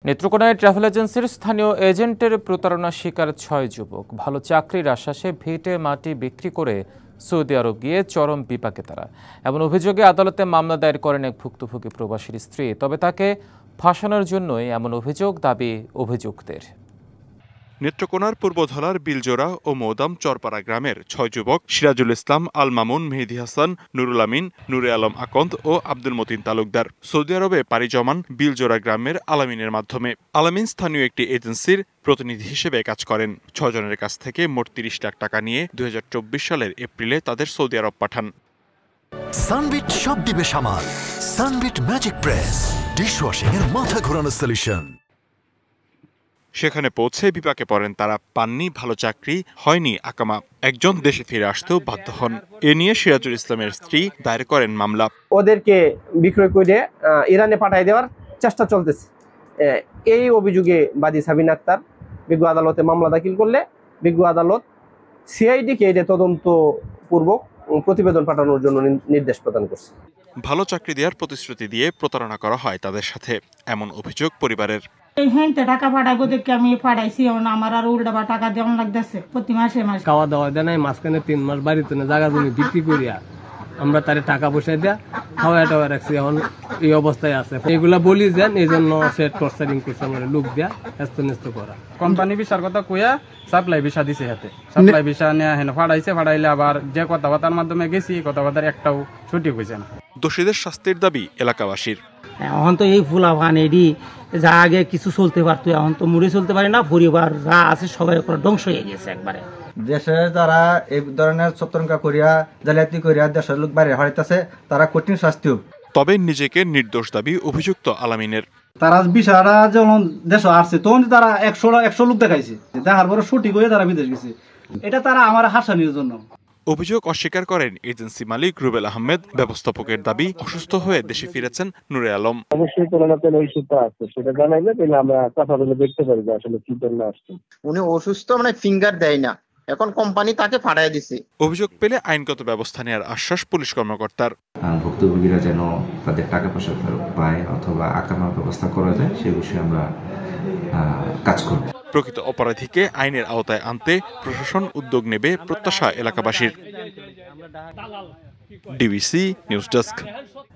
নেত্রকোনায় travel এজেন্সির স্থানীয় এজেন্টের প্রতারণার শিকার ৬ যুবক। ভালো চাকরির আশ্বাসে ভিটে মাটি বিক্রি করে সৌদি আরব গিয়ে চরম বিপাকে তারা। এমন অভিযোগে আদালতে মামলা দায়ের করেন এক ভুক্তভোগী প্রবাসীর স্ত্রী। তবে তাকে ফাঁসানোর জন্যই এমন অভিযোগ দাবি অভিযুক্তের। নেত্রকোনার পূর্বধলার বিলজোড়া ও মৌদাম চরপাড়া গ্রামের ৬ যুবক সিরাজুল ইসলাম, আল মামুন, মেহেদী হাসান, নুরুল আমিন, নুরে আলম আকন্দ ও আব্দুল মতিন তালুকদার সৌদি আরবে পাড়ি জমান বিলজোড়া গ্রামের আলামিনের মাধ্যমে। আলামিন স্থানীয় একটি এজেন্সির প্রতিনিধি হিসেবে কাজ করেন। ৬ জনের কাছ থেকে মোট ৩০ লাখ টাকা নিয়ে ২০২৪ সালের এপ্রিলে তাদের সৌদি আরব পাঠান। সানবিট সব দিবে সামাল। সানবিট ম্যাজিক প্রেস ডিশওয়াশিং এর মাথা ঘোরানো সলিউশন। সেখানে পৌঁছে বিপাকে পড়েন তারা। পাননি ভালো চাকরি, হয়নি আকামা, একজন দেশে ফিরে আসতেও বাধ্য হন। এ নিয়ে সিরাজুল ইসলামের স্ত্রী দায়ের করেন মামলা। ওদেরকে বিক্রয় করে ইরানে পাঠিয়ে দেওয়ার চেষ্টা চলতেছে। এই অভিযোগে বাদী সাবিনা আক্তার বিজ্ঞ আদালতে মামলা দাখিল করলে বিজ্ঞ আদালত সিআইডিকে এটা তদন্তপূর্বক প্রতিবেদন পাঠানোর জন্য নির্দেশ প্রদান করছে। ভালো চাকরি দেওয়ার প্রতিশ্রুতি দিয়ে প্রতারণা করা হয় তাদের সাথে, এমন অভিযোগ পরিবারের। টাকা পাঠাবো দেখে আমি পাঠাইছি, আমার আর উল্টা টাকা দেওয়া লাগতেছে প্রতি মাসে মাসে। খাওয়া দাওয়া দেয় নাই, মাঝখানে ৩ মাস বাড়িতে না জায়গা জমি বিক্রি করিয়া আমরা তারে টাকা পয়সা দেয়া খাওয়া টাওয়া রাখছি। এখন এই অবস্থায় আছে। এগুলা বলি যান, এই জন্য সে টর্চারিং করছে আমার লোক দেয়া হ্যাস্ত করা। কোম্পানি ভিসার কথা কইয়া সাপ্লাই ভিসা দিছে হাতে। সাপ্লাই ভিসা নেওয়া হেন ফাড়াইলে আবার যে কথাবার্তার মাধ্যমে গেছি কথাবার্তার একটাও সঠিক হয়েছে না। দোষীদের শাস্তির দাবি এলাকাবাসীর। এখন তো এই ফুলাভান এডি যা আগে কিছু চলতে পারতো, এখন তো মুড়ে চলতে পারে না। পরিবার যা আছে সবাই ধ্বংস হয়ে গেছে একবারে। দেশের যারা এই ধরনের চত্বরঙ্কা করিয়া জালিয়াতি করিয়া দেশের লোক বাইরে হারাইতেছে তারা কঠিন শাস্তি। তবে নিজেকে নির্দোষ দাবি অভিযুক্ত আলামিনের। তারা বিষয়টা যখন দেশে আসছে তখন তারা ১০০ লোক দেখাইছে, দেখার পরে সঠিক হয়ে তারা বিদেশ গেছে। এটা তারা আমার হাসানির জন্য। অভিযোগ অস্বীকার করেন এজেন্সি মালিক রুবেল আহমেদ। ব্যবস্থাপকের দাবি অসুস্থ হয়ে দেশে ফিরেছেন নুরে আলম। অবশ্যই কোনো না কোনো ইস্যুটা আছে, সেটা জানাইলে তাহলে আমরা কথা বলে দেখতে পারি যে আসলে কি জন্য আসছে। উনি অসুস্থ, মানে ফিঙ্গার দেয় না, এখন কোম্পানি তাকে পাঠিয়ে দিছে। অভিযোগ পেলে আইনগত ব্যবস্থা নেওয়ার আশ্বাস পুলিশ কর্মকর্তার। ভুক্তভোগীরা যেন তাদের টাকা পয়সা ফেরত পায় অথবা আকামার ব্যবস্থা করা যায় সে বিষয়ে আমরা কাজ করব। প্রকৃত অপরাধীকে আইনের আওতায় আনতে প্রশাসন উদ্যোগ নেবে প্রত্যাশা এলাকাবাসীর। DBC news desk.